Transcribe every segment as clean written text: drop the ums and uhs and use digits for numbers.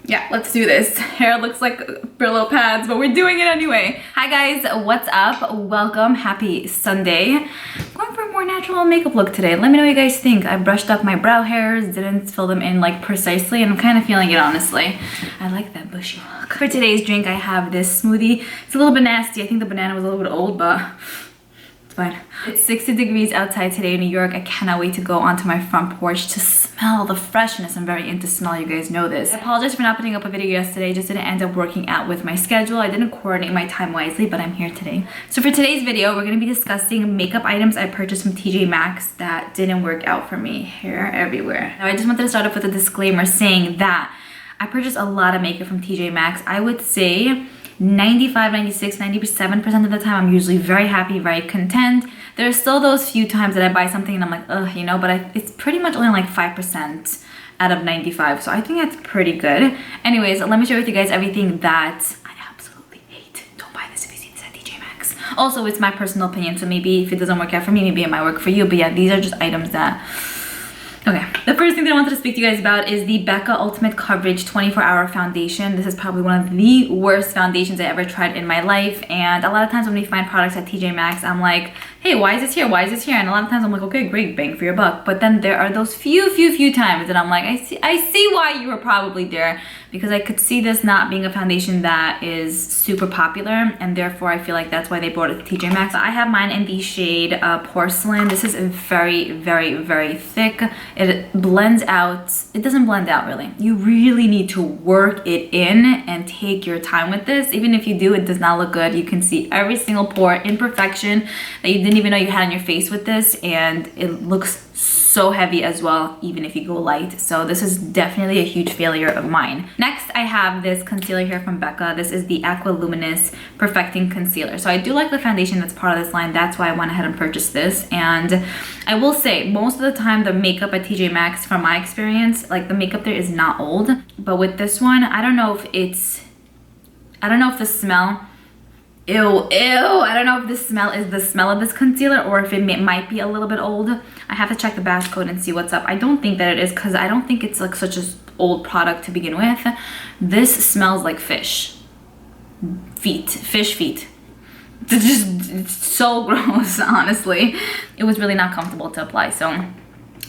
Yeah, let's do this. Hair looks like Brillo pads, but we're doing it anyway. Hi guys, what's up? Welcome, happy Sunday. I'm going for a more natural makeup look today. Let me know what you guys think. I brushed up my brow hairs, didn't fill them in like precisely, and I'm kind of feeling it honestly. I like that bushy look. For today's drink, I have this smoothie. It's a little bit nasty. I think the banana was a little bit old, but it's fine. It's 60 degrees outside today in New York. I cannot wait to go onto my front porch to smell the freshness. I'm very into smell, you guys know this. I apologize for not putting up a video yesterday. Just didn't end up working out with my schedule. I didn't coordinate my time wisely, but I'm here today. So for today's video, we're gonna be discussing makeup items I purchased from TJ Maxx that didn't work out for me. Hair everywhere. Now I just wanted to start off with a disclaimer saying that I purchased a lot of makeup from TJ Maxx. I would say 95, 96, 97% of the time I'm usually very happy, very content. There are still those few times that I buy something and I'm like, ugh, you know, but it's pretty much only like 5% out of 95. So I think that's pretty good. Anyways, let me share with you guys everything that I absolutely hate. Don't buy this if you see this at TJ Maxx. Also, it's my personal opinion, so maybe if it doesn't work out for me, maybe it might work for you. But yeah, these are just items that... Okay, the first thing that I wanted to speak to you guys about is the Becca Ultimate Coverage 24-Hour Foundation. This is probably one of the worst foundations I ever tried in my life. And a lot of times when we find products at TJ Maxx, I'm like, hey, why is this here? Why is this here? And a lot of times I'm like, okay, great, bang for your buck. But then there are those few times that I'm like, I see why you were probably there, because I could see this not being a foundation that is super popular, and therefore I feel like that's why they brought it to TJ Maxx. I have mine in the shade Porcelain. This is very thick. It blends out. It doesn't blend out really. You really need to work it in and take your time with this. Even if you do, it does not look good. You can see every single pore imperfection that you didn't even know you had on your face with this, and it looks so heavy as well, even if you go light. So this is definitely a huge failure of mine. Next, I have this concealer here from Becca. This is the Aqua Luminous Perfecting Concealer. So I do like the foundation that's part of this line. That's why I went ahead and purchased this. And I will say, most of the time, the makeup at TJ Maxx, from my experience, like the makeup there is not old. But with this one, I don't know if the smell, ew, I don't know if the smell is the smell of this concealer or if it might be a little bit old. I have to check the barcode and see what's up. I don't think that it is, because I don't think it's like such an old product to begin with. This smells like fish feet. It's so gross, honestly. It was really not comfortable to apply, so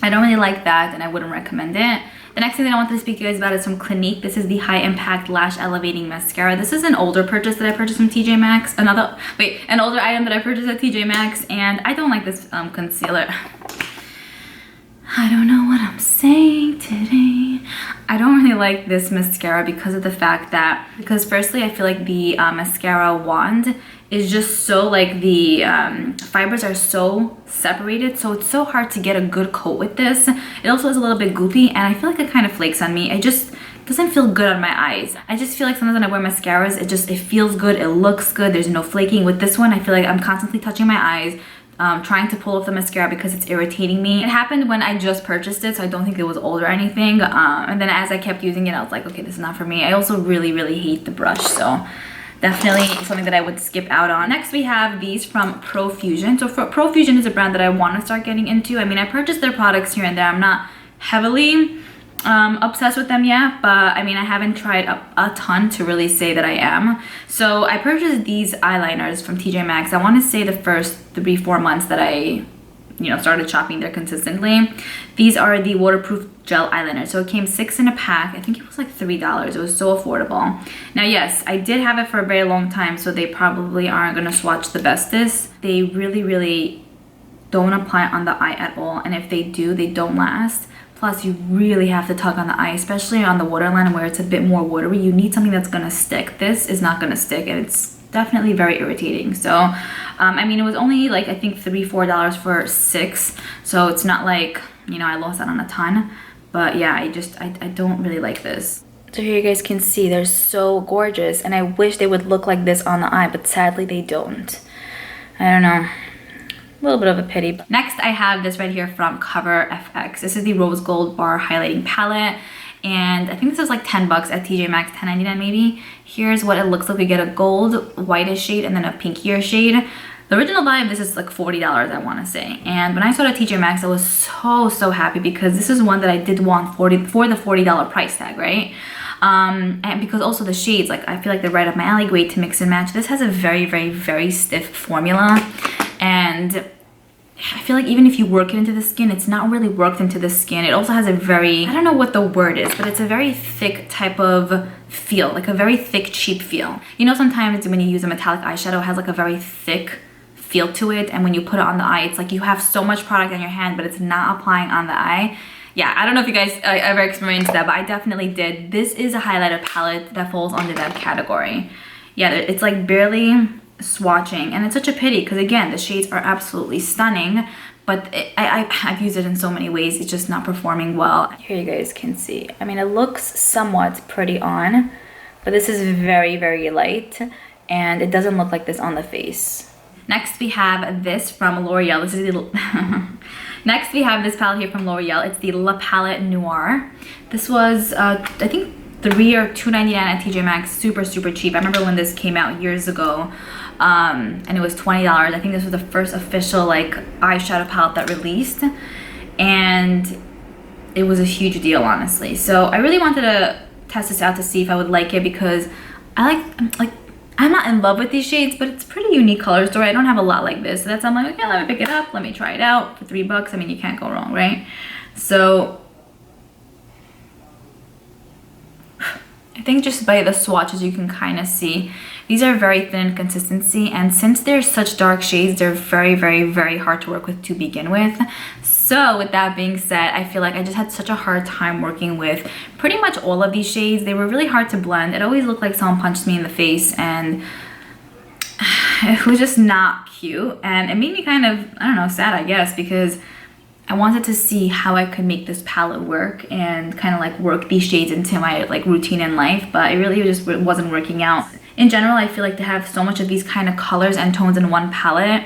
I don't really like that and I wouldn't recommend it. The next thing that I want to speak to you guys about is from Clinique. This is the High Impact Lash Elevating Mascara. This is an older purchase that I purchased from TJ Maxx. An older item that I purchased at TJ Maxx, and I don't like this concealer. I don't know what I'm saying today. I don't really like this mascara because of the fact that, firstly, I feel like the mascara wand is just so, like, the fibers are so separated, so it's so hard to get a good coat with this. It also is a little bit goopy, and I feel like it kind of flakes on me. It just doesn't feel good on my eyes. I just feel like sometimes when I wear mascaras, it feels good, it looks good, there's no flaking. With this one, I feel like I'm constantly touching my eyes, trying to pull off the mascara because it's irritating me. It happened when I just purchased it, so I don't think it was old or anything. And then as I kept using it, I was like, okay, this is not for me. I also really hate the brush, so definitely something that I would skip out on. Next, we have these from Profusion. So Profusion is a brand that I want to start getting into. I mean, I purchased their products here and there. I'm not heavily obsessed with them yet, but I mean, I haven't tried a ton to really say that I am. So I purchased these eyeliners from TJ Maxx. I want to say the first 3-4 months that I started shopping there consistently. These are the waterproof gel eyeliner. So it came 6 in a pack. I think it was like $3. It was so affordable. Now, yes, I did have it for a very long time, so they probably aren't gonna swatch the bestest. They really don't apply on the eye at all, and if they do, they don't last. Plus, you really have to tug on the eye, especially on the waterline where it's a bit more watery. You need something that's gonna stick. This is not gonna stick, and it's definitely very irritating. So I mean, it was only like, I think $3-4 for 6, so it's not like, I lost out on a ton. But yeah, I don't really like this. So here you guys can see they're so gorgeous, and I wish they would look like this on the eye, but sadly they don't. I don't know, a little bit of a pity. Next, I have this right here from CoverFX. This is the Rose Gold Bar Highlighting Palette, and I think this is like 10 bucks at TJ Maxx, $10.99 maybe. Here's what it looks like. We get a gold whitish shade and then a pinkier shade. The original vibe, this is like $40, I want to say. And when I saw it at TJ Maxx, I was so happy because this is one that I did want for the $40 price tag, right? And because also the shades, like I feel like they're right up my alley, great to mix and match. This has a very, very, very stiff formula, and I feel like even if you work it into the skin, it's not really worked into the skin. It also has a very, I don't know what the word is, but it's a very thick type of feel, like a very thick, cheap feel. You know, sometimes when you use a metallic eyeshadow, it has like a very thick feel to it, and when you put it on the eye, it's like you have so much product on your hand, but it's not applying on the eye. Yeah, I don't know if you guys ever experienced that, but I definitely did. This is a highlighter palette that falls under that category. Yeah, it's like barely swatching, and it's such a pity because again, the shades are absolutely stunning, but I've used it in so many ways, it's just not performing well. Here you guys can see, I mean, it looks somewhat pretty on, but this is very, very light, and it doesn't look like this on the face. Next we have this from L'Oreal. This is the next we have this palette here from L'Oreal. It's the La Palette Noir. This was I think $3 or $2.99 at TJ Maxx. Super, super cheap. I remember when this came out years ago, and it was $20. I think this was the first official like eyeshadow palette that released, and it was a huge deal, honestly. So I really wanted to test this out to see if I would like it, because I'm not in love with these shades, but it's pretty unique color story. I don't have a lot like this, so that's, I'm like, okay, let me pick it up, let me try it out for $3. I mean, you can't go wrong, right? So I think just by the swatches you can kind of see these are very thin in consistency, and since they're such dark shades, they're very, very, very hard to work with to begin with. So with that being said, I feel like I just had such a hard time working with pretty much all of these shades. They were really hard to blend. It always looked like someone punched me in the face, and it was just not cute, and it made me kind of, I don't know, sad, I guess, because I wanted to see how I could make this palette work and kind of like work these shades into my like routine in life, but it really just wasn't working out. In general, I feel like to have so much of these kind of colors and tones in one palette,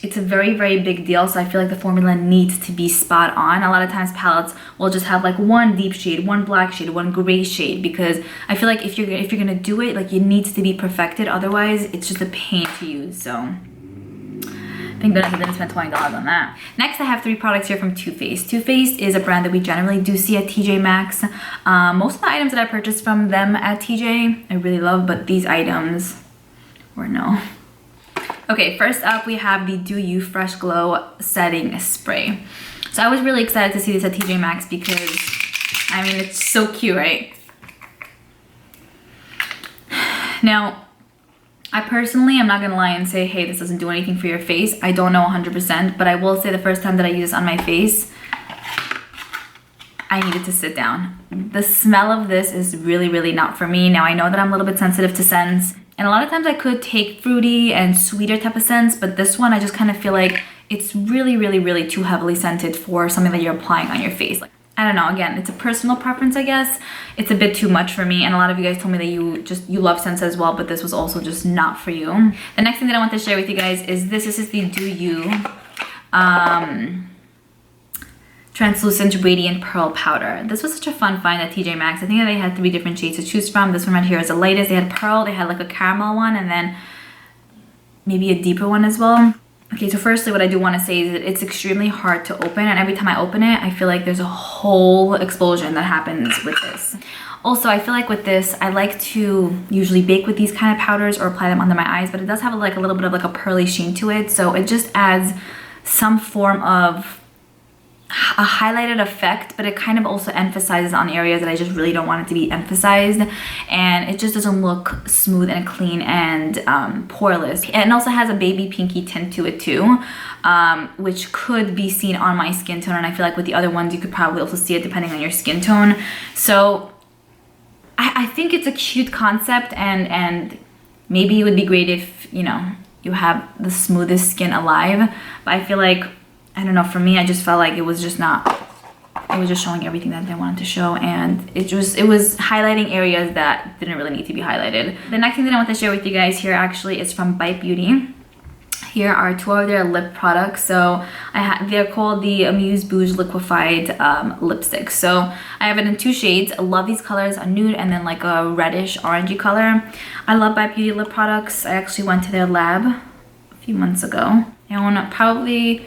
it's a very, very big deal. So I feel like the formula needs to be spot on. A lot of times palettes will just have like one deep shade, one black shade, one gray shade, because I feel like if you're gonna do it, like it needs to be perfected. Otherwise, it's just a pain to use. So thank goodness I didn't spend $20 on that. Next, I have 3 products here from Too Faced. Too Faced is a brand that we generally do see at TJ Maxx. Most of the items that I purchased from them at TJ, I really love, but these items were no. Okay, first up, we have the Do You Fresh Glow Setting Spray. So I was really excited to see this at TJ Maxx because, I mean, it's so cute, right? Now, I personally am not gonna lie and say, hey, this doesn't do anything for your face. I don't know 100%, but I will say the first time that I used this on my face, I needed to sit down. The smell of this is really, really not for me. Now I know that I'm a little bit sensitive to scents, and a lot of times I could take fruity and sweeter type of scents, but this one I just kind of feel like it's really, really, really too heavily scented for something that you're applying on your face. Like, I don't know, again, it's a personal preference, I guess. It's a bit too much for me, and a lot of you guys told me that you love scents as well, but this was also just not for you. The next thing that I want to share with you guys is this. This is the Do You Translucent Radiant Pearl Powder. This was such a fun find at TJ Maxx. I think that they had 3 different shades to choose from. This one right here is the lightest. They had pearl, they had like a caramel one, and then maybe a deeper one as well. Okay, so firstly, what I do want to say is that it's extremely hard to open, and every time I open it, I feel like there's a whole explosion that happens with this. Also, I feel like with this, I like to usually bake with these kind of powders or apply them under my eyes, but it does have like a little bit of like a pearly sheen to it, so it just adds some form of a highlighted effect, but it kind of also emphasizes on areas that I just really don't want it to be emphasized, and it just doesn't look smooth and clean and poreless. And it also has a baby pinky tint to it too, which could be seen on my skin tone, and I feel like with the other ones you could probably also see it depending on your skin tone. So I think it's a cute concept, and maybe it would be great if, you know, you have the smoothest skin alive, but I feel like, I don't know, for me, I just felt like it was just not, it was just showing everything that they wanted to show, and it was highlighting areas that didn't really need to be highlighted. The next thing that I want to share with you guys here actually is from Bite Beauty. Here are 2 of their lip products. So they're called the Amuse Bouge Liquefied Lipstick. So I have it in 2 shades. I love these colors, a nude and then like a reddish orangey color. I love Bite Beauty lip products. I actually went to their lab a few months ago. I own probably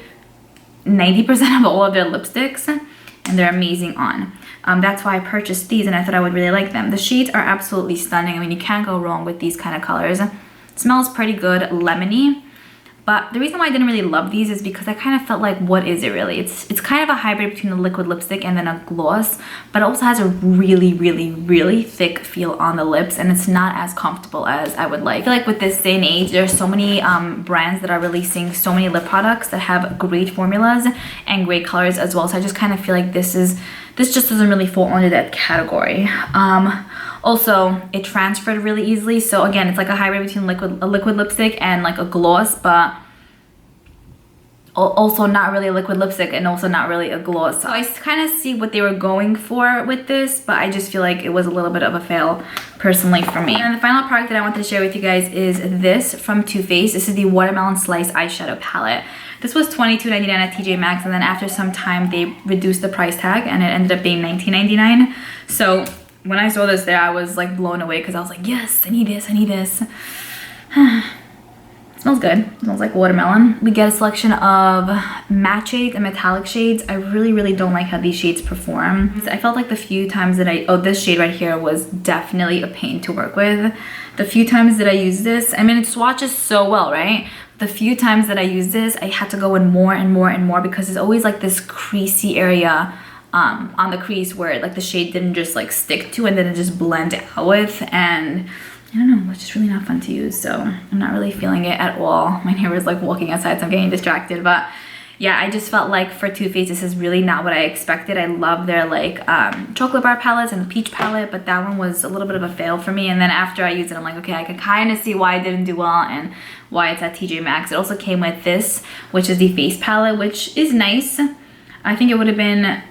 90% of all of their lipsticks, and they're amazing on. That's why I purchased these, and I thought I would really like them. The shades are absolutely stunning. I mean, you can't go wrong with these kind of colors. It smells pretty good, lemony. But the reason why I didn't really love these is because I kind of felt like, what is it really? It's kind of a hybrid between a liquid lipstick and then a gloss, but it also has a really, really, really thick feel on the lips, and it's not as comfortable as I would like. I feel like with this day and age, there's so many brands that are releasing so many lip products that have great formulas and great colors as well. So I just kind of feel like this just doesn't really fall under that category. Also, it transferred really easily. So again, it's like a hybrid between a liquid lipstick and like a gloss, but also not really a liquid lipstick and also not really a gloss. So I kind of see what they were going for with this, but I just feel like it was a little bit of a fail personally for me. And the final product that I wanted to share with you guys is this from Too Faced. This is the Watermelon Slice Eyeshadow Palette. This was $22.99 at TJ Maxx, and then after some time they reduced the price tag and it ended up being $19.99. So when I saw this there, I was like blown away because I was like, yes, I need this, I need this. It smells good. It smells like watermelon. We get a selection of matte shades and metallic shades. I really, really don't like how these shades perform. I felt like the few times that this shade right here was definitely a pain to work with. The few times that I used this, I mean, it swatches so well, right? The few times that I used this, I had to go in more and more and more because there's always like this creasy area on the crease where like the shade didn't just like stick to and then it just blend out with, and I don't know, it's just really not fun to use. So I'm not really feeling it at all. My neighbor's like walking outside, so I'm getting distracted. But yeah, I just felt like for Too Faced, this is really not what I expected. I love their like chocolate bar palettes and the peach palette, but that one was a little bit of a fail for me. And then after I used it, I'm like, okay, I can kind of see why it didn't do well and why it's at TJ Maxx. It also came with this, which is the face palette, which is nice. I think it would have been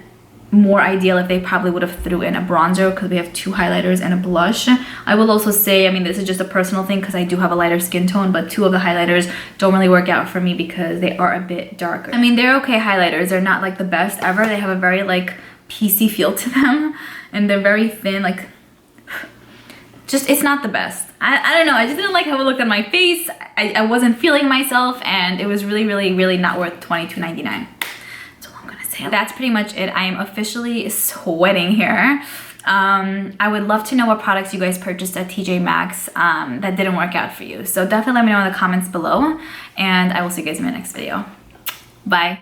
more ideal if they probably would have threw in a bronzer because we have 2 highlighters and a blush. I will also say, I mean, this is just a personal thing because I do have a lighter skin tone, but 2 of the highlighters don't really work out for me because they are a bit darker. I mean, they're okay highlighters. They're not like the best ever. They have a very like PC feel to them and they're very thin, like just, it's not the best. I don't know, I just didn't like how it looked on my face. I wasn't feeling myself, and it was really, really, really not worth $22.99. That's pretty much it. I am officially sweating here. I would love to know what products you guys purchased at TJ Maxx that didn't work out for you. So definitely let me know in the comments below, and I will see you guys in my next video. Bye.